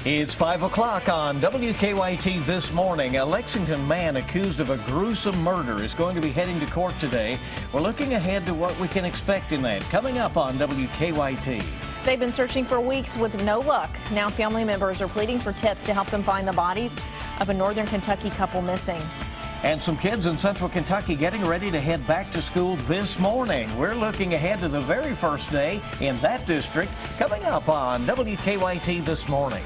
It's 5 o'clock on WKYT this morning. A Lexington man accused of a gruesome murder is going to be heading to court today. We're looking ahead to what we can expect in that. Coming up on WKYT. They've been searching for weeks with no luck. Now family members are pleading for tips to help them find the bodies of a northern Kentucky couple missing. And some kids in central Kentucky getting ready to head back to school this morning. We're looking ahead to the very first day in that district. Coming up on WKYT this morning.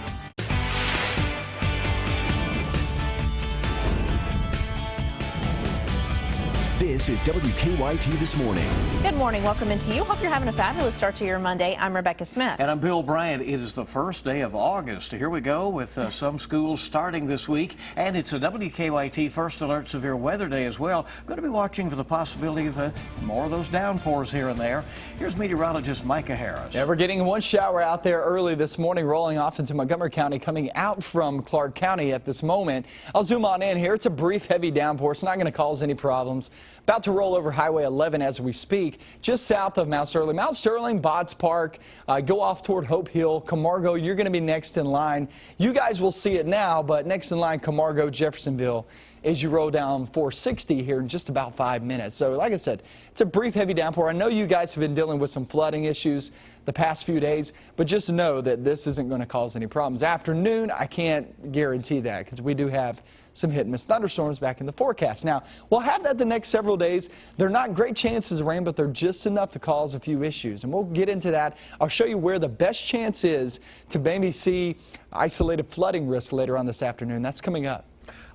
This is WKYT This Morning. Good morning. Welcome into you. Hope you're having a fabulous start to your Monday. I'm Rebecca Smith. And I'm Bill Bryant. It is the first day of August. Here we go with some schools starting this week. And it's a WKYT First Alert Severe Weather Day as well. I'm going to be watching for the possibility of more of those downpours here and there. Here's meteorologist Micah Harris. Yeah, we're getting one shower out there early this morning, rolling off into Montgomery County, coming out from Clark County at this moment. I'll zoom on in here. It's a brief, heavy downpour. It's not going to cause any problems. About to roll over Highway 11 as we speak, just south of Mount Sterling. Mount Sterling, Botts Park, go off toward Hope Hill, Camargo, you're going to be next in line. You guys will see it now, but next in line, Camargo, Jeffersonville, as you roll down 460 here in just about 5 minutes. So like I said, it's a brief, heavy downpour. I know you guys have been dealing with some flooding issues the past few days, but just know that this isn't going to cause any problems. Afternoon, I can't guarantee that because we do have some hit and miss thunderstorms back in the forecast. Now, we'll have that the next several days. They're not great chances of rain, but they're just enough to cause a few issues. And we'll get into that. I'll show you where the best chance is to maybe see isolated flooding risks later on this afternoon. That's coming up.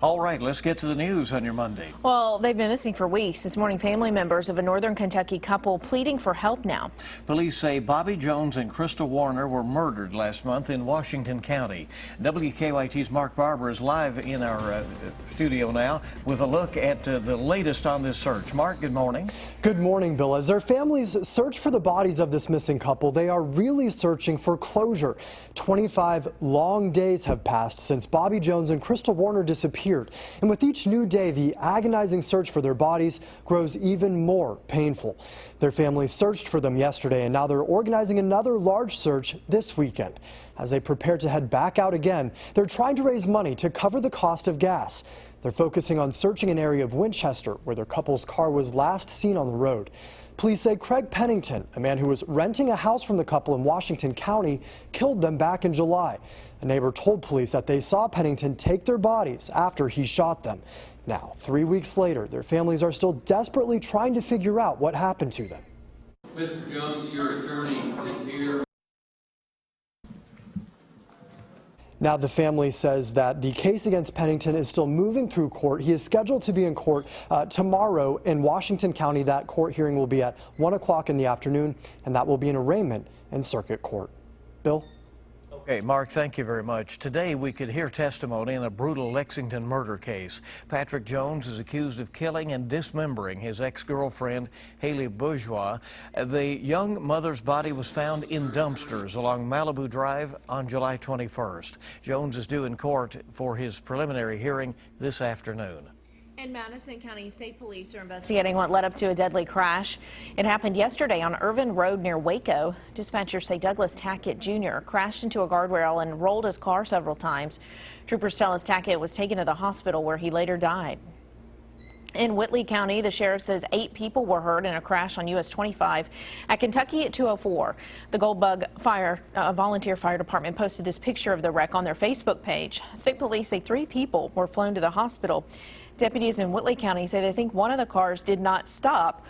All right, let's get to the news on your Monday. Well, they've been missing for weeks. This morning, family members of a northern Kentucky couple pleading for help now. Police say Bobby Jones and Crystal Warner were murdered last month in Washington County. WKYT's Mark Barber is live in our studio now with a look at the latest on this search. Mark, good morning. Good morning, Bill. As their families search for the bodies of this missing couple, they are really searching for closure. 25 long days have passed since Bobby Jones and Crystal Warner disappeared. And with each new day, the agonizing search for their bodies grows even more painful. Their families searched for them yesterday, and now they're organizing another large search this weekend. As they prepare to head back out again, they're trying to raise money to cover the cost of gas. They're focusing on searching an area of Winchester where their couple's car was last seen on the road. Police say Craig Pennington, a man who was renting a house from the couple in Washington County, killed them back in July. A neighbor told police that they saw Pennington take their bodies after he shot them. Now, 3 weeks later, their families are still desperately trying to figure out what happened to them. Mr. Jones, your attorney is here. Now the family says that the case against Pennington is still moving through court. He is scheduled to be in court tomorrow in Washington County. That court hearing will be at 1 o'clock in the afternoon, and that will be an arraignment in circuit court. Bill? Okay, Mark, thank you very much. Today we could hear testimony in a brutal Lexington murder case. Patrick Jones is accused of killing and dismembering his ex-girlfriend, Haley Bourgeois. The young mother's body was found in dumpsters along Malibu Drive on July 21st. Jones is due in court for his preliminary hearing this afternoon. In Madison County State Police are investigating what led up to a deadly crash. It happened yesterday on Irvin Road near Waco. Dispatchers say Douglas Tackett Jr. crashed into a guardrail and rolled his car several times. Troopers tell us Tackett was taken to the hospital where he later died. In Whitley County, the sheriff says 8 people were hurt in a crash on US 25 at Kentucky at 204. The Goldbug Volunteer Fire Department posted this picture of the wreck on their Facebook page. State police say 3 people were flown to the hospital. Deputies in Whitley County say they think one of the cars did not stop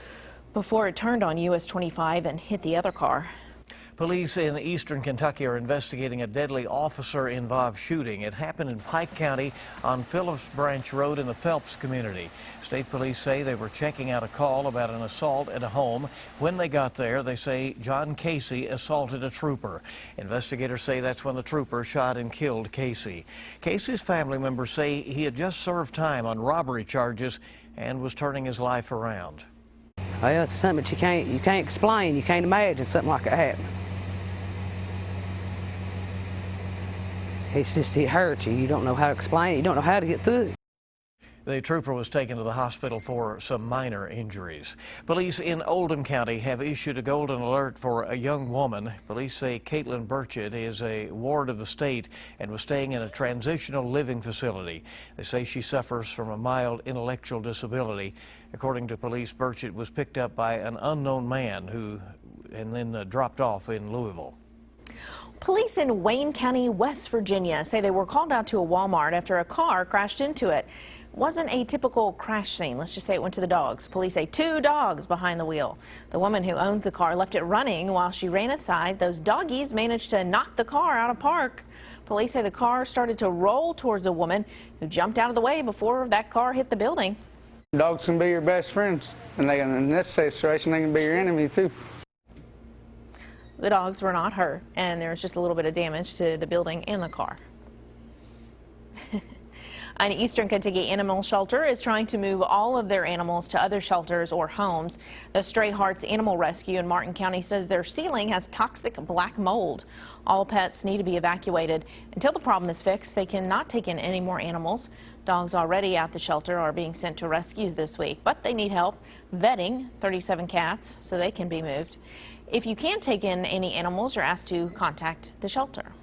before it turned on US 25 and hit the other car. Police in eastern Kentucky are investigating a deadly officer-involved shooting. It happened in Pike County on Phillips Branch Road in the Phelps community. State police say they were checking out a call about an assault at a home. When they got there, they say John Casey assaulted a trooper. Investigators say that's when the trooper shot and killed Casey. Casey's family members say he had just served time on robbery charges and was turning his life around. Well, it's something that you can't explain. You can't imagine something like that happening. It's just, it hurts you. You don't know how to explain it. You don't know how to get through it. The trooper was taken to the hospital for some minor injuries. Police in Oldham County have issued a golden alert for a young woman. Police say Caitlin Burchett is a ward of the state and was staying in a transitional living facility. They say she suffers from a mild intellectual disability. According to police, Burchett was picked up by an unknown man and then dropped off in Louisville. Police in Wayne County, West Virginia say they were called out to a Walmart after a car crashed into it. It wasn't a typical crash scene. Let's just say it went to the dogs. Police say 2 dogs behind the wheel. The woman who owns the car left it running while she ran inside. Those doggies managed to knock the car out of park. Police say the car started to roll towards a woman who jumped out of the way before that car hit the building. Dogs can be your best friends, and in this situation, they can be your enemy too. The dogs were not hurt, and there was just a little bit of damage to the building and the car. An Eastern Kentucky animal shelter is trying to move all of their animals to other shelters or homes. The Stray Hearts Animal Rescue in Martin County says their ceiling has toxic black mold. All pets need to be evacuated. Until the problem is fixed, they cannot take in any more animals. Dogs already at the shelter are being sent to rescues this week, but they need help vetting 37 cats so they can be moved. If you can't take in any animals, you're asked to contact the shelter.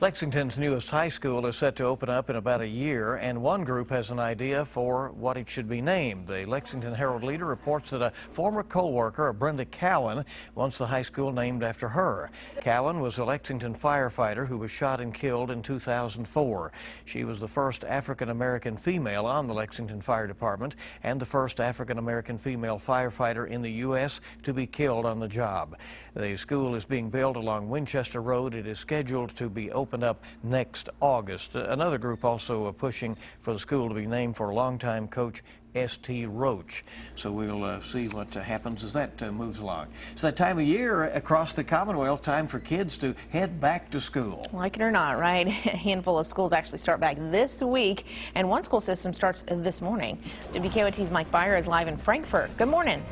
Lexington's newest high school is set to open up in about a year, and one group has an idea for what it should be named. The Lexington Herald Leader reports that a former co-worker, Brenda Cowan, wants the high school named after her. Cowan was a Lexington firefighter who was shot and killed in 2004. She was the first African-American female on the Lexington Fire Department and the first African-American female firefighter in the U.S. to be killed on the job. The school is being built along Winchester Road. It is scheduled to be opened up next August. Another group also pushing for the school to be named for longtime coach S.T. Roach. So we'll see what happens as that moves along. It's that time of year across the Commonwealth, time for kids to head back to school. Like it or not, right? A handful of schools actually start back this week, and one school system starts this morning. WKYT's Mike Byer is live in Frankfort. Good morning.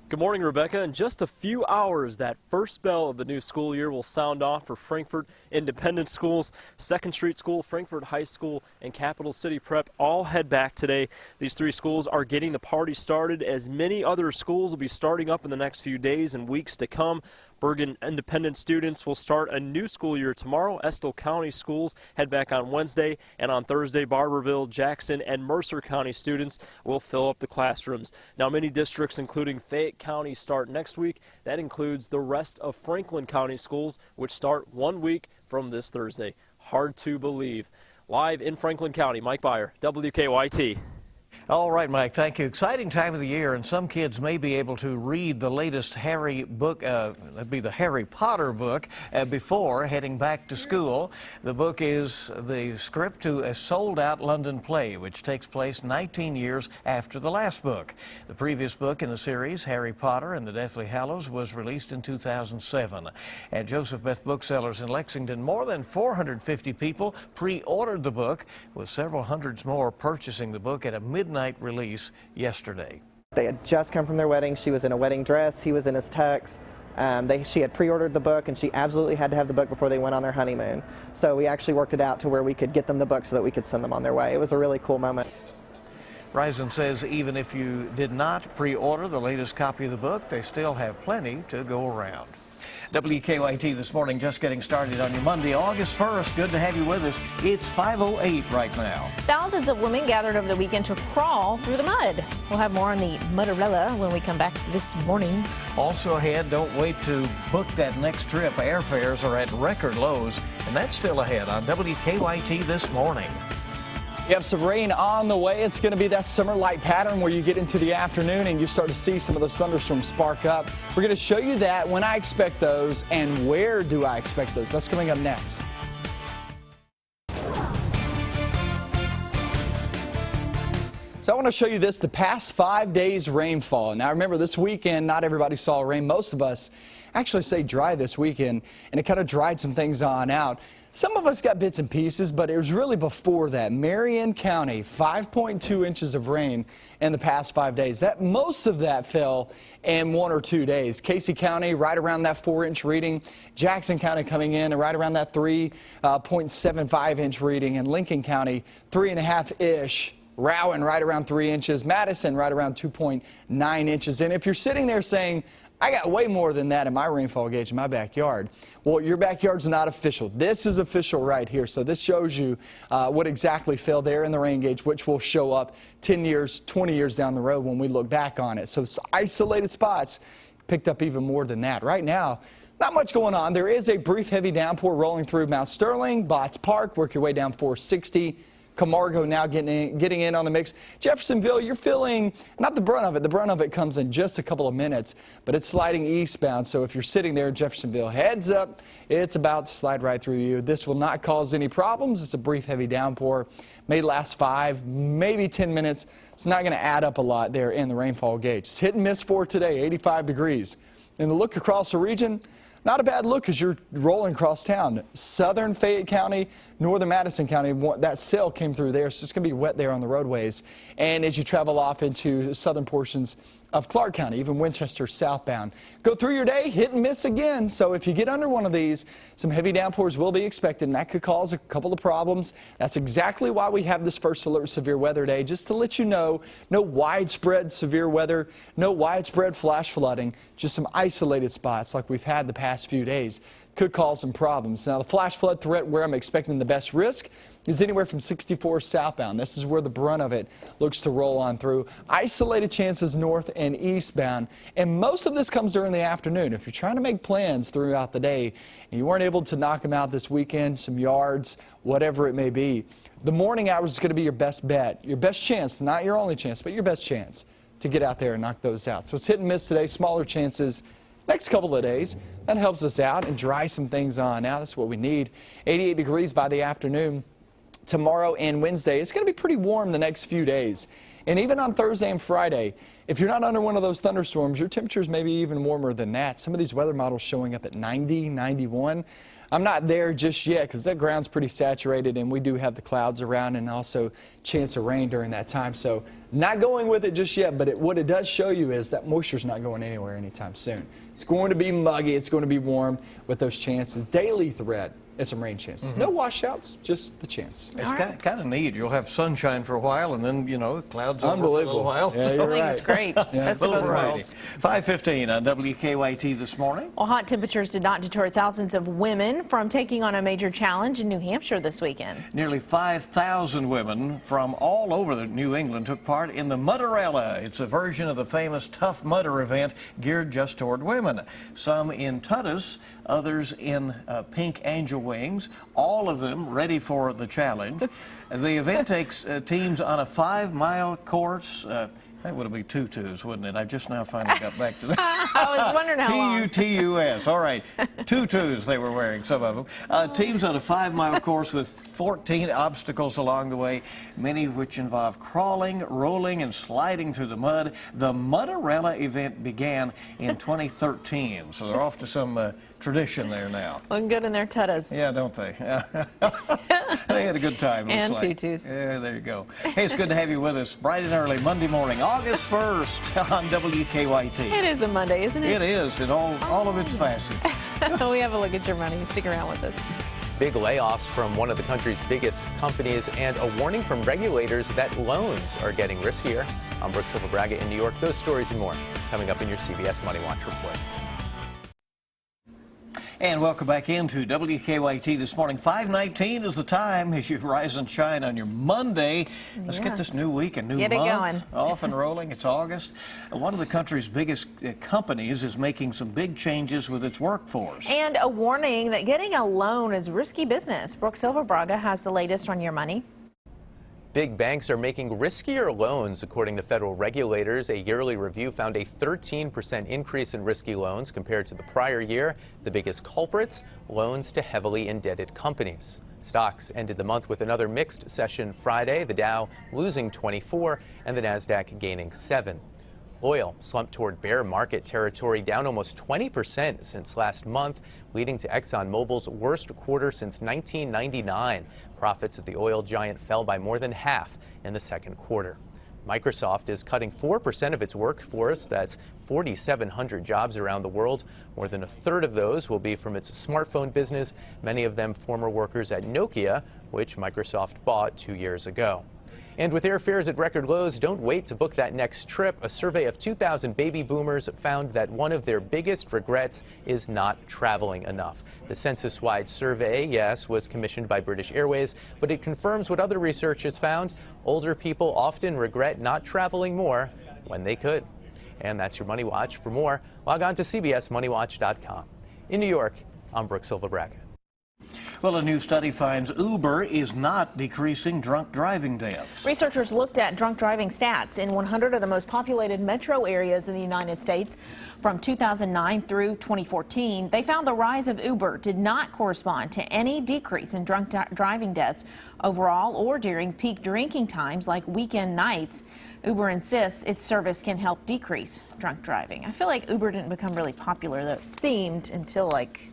Good morning, Rebecca. In just a few hours, that first bell of the new school year will sound off for Frankfort Independent Schools. 2nd Street School, Frankfort High School, and Capital City Prep all head back today. These 3 schools are getting the party started, as many other schools will be starting up in the next few days and weeks to come. Bergen Independent students will start a new school year tomorrow. Estill County schools head back on Wednesday, and on Thursday, Barberville, Jackson, and Mercer County students will fill up the classrooms. Now, many districts, including Fayette County, start next week. That includes the rest of Franklin County schools, which start 1 week from this Thursday. Hard to believe. Live in Franklin County, Mike Byer, WKYT. All right, Mike, thank you. Exciting time of the year, and some kids may be able to read the latest Harry book, that'd be the Harry Potter book, before heading back to school. The book is the script to a sold-out London play, which takes place 19 years after the last book. The previous book in the series, Harry Potter and the Deathly Hallows, was released in 2007. At Joseph Beth Booksellers in Lexington, more than 450 people pre-ordered the book, with several hundreds more purchasing the book at a midnight release yesterday. They had just come from their wedding. She was in a wedding dress. He was in his tux. She had pre-ordered the book, and she absolutely had to have the book before they went on their honeymoon. So we actually worked it out to where we could get them the book so that we could send them on their way. It was a really cool moment. Risen says even if you did not pre-order the latest copy of the book, they still have plenty to go around. WKYT this morning, just getting started on your Monday, August 1st. Good to have you with us. It's 5:08 right now. Thousands of women gathered over the weekend to crawl through the mud. We'll have more on the Mudderella when we come back this morning. Also ahead, don't wait to book that next trip. Airfares are at record lows, and that's still ahead on WKYT this morning. You have some rain on the way. It's going to be that summer light pattern where you get into the afternoon and you start to see some of those thunderstorms spark up. We're going to show you that, when I expect those, and where do I expect those. That's coming up next. So I want to show you this, the past 5 days rainfall. Now remember, this weekend, not everybody saw rain. Most of us actually stay dry this weekend, and it kind of dried some things on out. Some of us got bits and pieces, but it was really before that. Marion County, 5.2 inches of rain in the past 5 days. Most of that fell in 1 or 2 days. Casey County, right around that 4-inch reading. Jackson County coming in right around that 3.75-inch reading. And Lincoln County, 3.5-ish. Rowan, right around 3 inches. Madison, right around 2.9 inches. And if you're sitting there saying, I got way more than that in my rainfall gauge in my backyard. Well, your backyard's not official. This is official right here. So this shows you what exactly fell there in the rain gauge, which will show up 10 years, 20 years down the road when we look back on it. So it's isolated spots picked up even more than that. Right now, not much going on. There is a brief heavy downpour rolling through Mount Sterling, Botts Park. Work your way down 460. Camargo now getting in on the mix. Jeffersonville, you're feeling not the brunt of it. The brunt of it comes in just a couple of minutes, but it's sliding eastbound. So if you're sitting there in Jeffersonville, heads up, it's about to slide right through you. This will not cause any problems. It's a brief heavy downpour. May last 5, maybe 10 minutes. It's not going to add up a lot there in the rainfall gauge. It's hit and miss for today, 85 degrees. And the look across the region, not a bad look as you're rolling across town. Southern Fayette County, northern Madison County, that cell came through there, so it's going to be wet there on the roadways. And as you travel off into southern portions of Clark County, even Winchester southbound. Go through your day, hit and miss again. So if you get under one of these, some heavy downpours will be expected, and that could cause a couple of problems. That's exactly why we have this first alert severe weather day, just to let you know, no widespread severe weather, no widespread flash flooding, just some isolated spots like we've had the past few days. Could cause some problems. Now, the flash flood threat where I'm expecting the best risk is anywhere from 64 southbound. This is where the brunt of it looks to roll on through. Isolated chances north and eastbound. And most of this comes during the afternoon. If you're trying to make plans throughout the day and you weren't able to knock them out this weekend, some yards, whatever it may be, the morning hours is going to be your best bet, your best chance, not your only chance, but your best chance to get out there and knock those out. So it's hit and miss today, smaller chances next couple of days. That helps us out and dry some things on out. That's what we need. 88 degrees by the afternoon. Tomorrow and Wednesday, it's going to be pretty warm the next few days. And even on Thursday and Friday, if you're not under one of those thunderstorms, your temperatures may be even warmer than that. Some of these weather models showing up at 90, 91. I'm not there just yet because that ground's pretty saturated and we do have the clouds around and also chance of rain during that time. So not going with it just yet, but what it does show you is that moisture's not going anywhere anytime soon. It's going to be muggy. It's going to be warm with those chances. Daily threat is some rain chances. No washouts, just the chance. It's kind of neat. You'll have sunshine for a while, and then, you know, clouds over for a little while. Yeah, you're right. It's great. Best of both worlds. 5:15 on WKYT this morning. Well, hot temperatures did not deter thousands of women from taking on a major challenge in New Hampshire this weekend. Nearly 5,000 women from all over New England took part in the Mudderella. It's a version of the famous Tough Mudder event geared just toward women. Some in tutus, others in pink angel wings, all of them ready for the challenge. The event takes teams on a 5-mile course. That would be tutus, wouldn't it? I just now finally got back to that. I was wondering how long. T-U-T-U-S. All right. Tutus they were wearing, some of them. Teams on a 5-mile course with 14 obstacles along the way, many of which involve crawling, rolling, and sliding through the mud. The Mudderella event began in 2013, so they're off to some tradition there now. Looking good in their tutus. Yeah, don't they? They had a good time. And looks like. tutus. Yeah, there you go. Hey, it's good to have you with us bright and early Monday morning, August 1st on WKYT. It is a Monday, isn't it? It is, in all of its facets. We have a look at your money. Stick around with us. Big layoffs from one of the country's biggest companies and a warning from regulators that loans are getting riskier. I'm Brooke Silva-Braga in New York. Those stories and more coming up in your CBS Money Watch report. And welcome back into WKYT this morning. 5:19 is the time as you rise and shine on your Monday. Let's get this new week, a new month, going. off and rolling. It's August. One of the country's biggest companies is making some big changes with its workforce. And a warning that getting a loan is risky business. Brooke Silva-Braga has the latest on your money. Big banks are making riskier loans, according to federal regulators. A yearly review found a 13% increase in risky loans compared to the prior year. The biggest culprits, loans to heavily indebted companies. Stocks ended the month with another mixed session Friday, the Dow losing 24 and the Nasdaq gaining 7. Oil slumped toward bear market territory, down almost 20% since last month, leading to ExxonMobil's worst quarter since 1999. Profits at the oil giant fell by more than half in the second quarter. Microsoft is cutting 4% of its workforce. That's 4,700 jobs around the world. More than a third of those will be from its smartphone business, many of them former workers at Nokia, which Microsoft bought 2 years ago. And with airfares at record lows, don't wait to book that next trip. A survey of 2,000 baby boomers found that one of their biggest regrets is not traveling enough. The census-wide survey, yes, was commissioned by British Airways, but it confirms what other research has found. Older people often regret not traveling more when they could. And that's your Money Watch. For more, log on to CBSMoneyWatch.com. In New York, I'm Brooke Silva-Brackett. Well, a new study finds Uber is not decreasing drunk driving deaths. Researchers looked at drunk driving stats in 100 of the most populated metro areas in the United States from 2009 through 2014. They found the rise of Uber did not correspond to any decrease in drunk driving deaths overall or during peak drinking times like weekend nights. Uber insists its service can help decrease drunk driving. I feel like Uber didn't become really popular, though it seemed, until like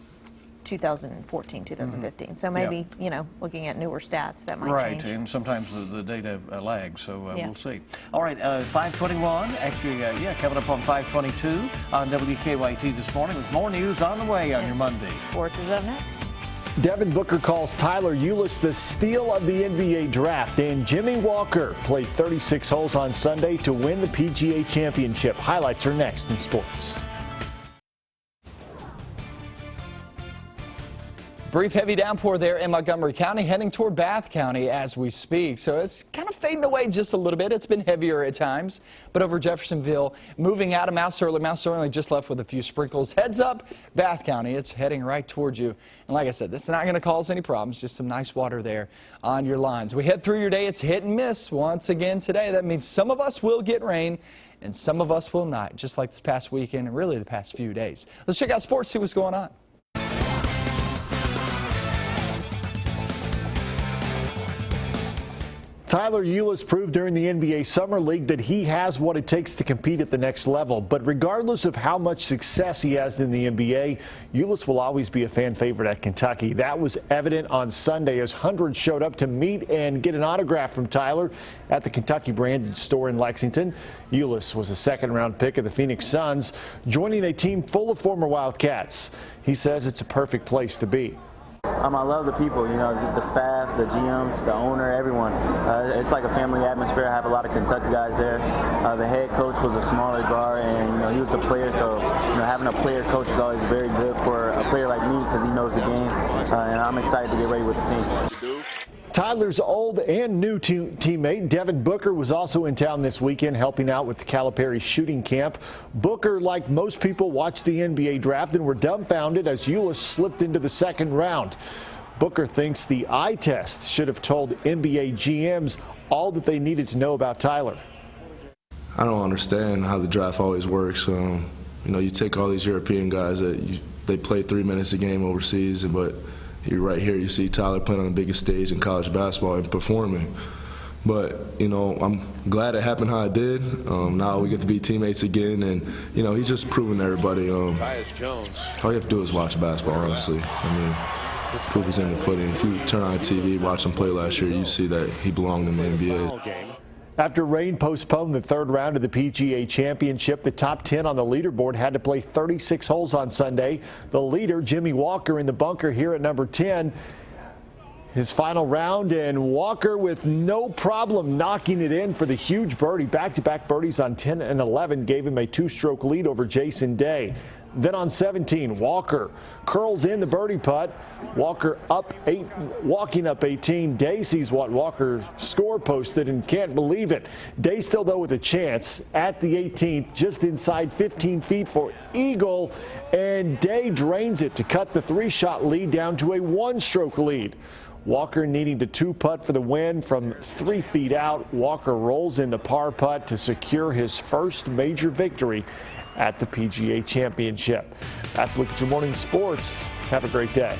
2014, 2015. So maybe, you know, looking at newer stats, that might change. Right, and sometimes the data lags, so we'll see. All right, 521, actually, coming up on 522 on WKYT this morning with more news on the way on your Monday. Sports is up next. Devin Booker calls Tyler Ulis the steal of the NBA draft, and Jimmy Walker played 36 holes on Sunday to win the PGA Championship. Highlights are next in sports. Brief heavy downpour there in Montgomery County, heading toward Bath County as we speak. So it's kind of fading away just a little bit. It's been heavier at times, but over Jeffersonville, moving out of Mount Sterling. Mount Sterling just left with a few sprinkles. Heads up, Bath County. It's heading right towards you. And like I said, this is not going to cause any problems. Just some nice water there on your lines. We head through your day. It's hit and miss once again today. That means some of us will get rain and some of us will not, just like this past weekend and really the past few days. Let's check out sports, see what's going on. Tyler Ulis proved during the NBA Summer League that he has what it takes to compete at the next level. But regardless of how much success he has in the NBA, Ulis will always be a fan favorite at Kentucky. That was evident on Sunday as hundreds showed up to meet and get an autograph from Tyler at the Kentucky branded store in Lexington. Ulis was a second-round pick of the Phoenix Suns, joining a team full of former Wildcats. He says it's a perfect place to be. I love the people, you know, the staff, the GMs, the owner, everyone. It's like a family atmosphere. I have a lot of Kentucky guys there. The head coach was a smaller guard, and you know, he was a player, so you know, having a player coach is always very good for a player like me because he knows the game, and I'm excited to get ready with the team. Tyler's old and new teammate Devin Booker was also in town this weekend helping out with the Calipari shooting camp. Booker, like most people, watched the NBA draft and were dumbfounded as Ulis slipped into the second round. Booker thinks the eye test should have told NBA GMs all that they needed to know about Tyler. I don't understand how the draft always works. You know, you take all these European guys that they play 3 minutes a game overseas, but you're right here, you see Tyler playing on the biggest stage in college basketball and performing. But, you know, I'm glad it happened how it did. Now we get to be teammates again, and, you know, he's just proving to everybody. All you have to do is watch basketball, honestly. I mean, proof is in the pudding. If you turn on TV, watch him play last year, you see that he belonged in the NBA. After rain postponed the third round of the PGA Championship, the top 10 on the leaderboard had to play 36 holes on Sunday. The leader, Jimmy Walker, in the bunker here at number 10. His final round, and Walker with no problem knocking it in for the huge birdie. Back-to-back birdies on 10 and 11 gave him a two-stroke lead over Jason Day. Then on 17, Walker curls in the birdie putt. Walker walking up 18. Day sees what Walker's score posted and can't believe it. Day still, though, with a chance at the 18th, just inside 15 feet for eagle, and Day drains it to cut the three-shot lead down to a one-stroke lead. Walker needing to two-putt for the win from 3 feet out. Walker rolls in the par putt to secure his first major victory at the PGA Championship. That's a look at your morning sports. Have a great day.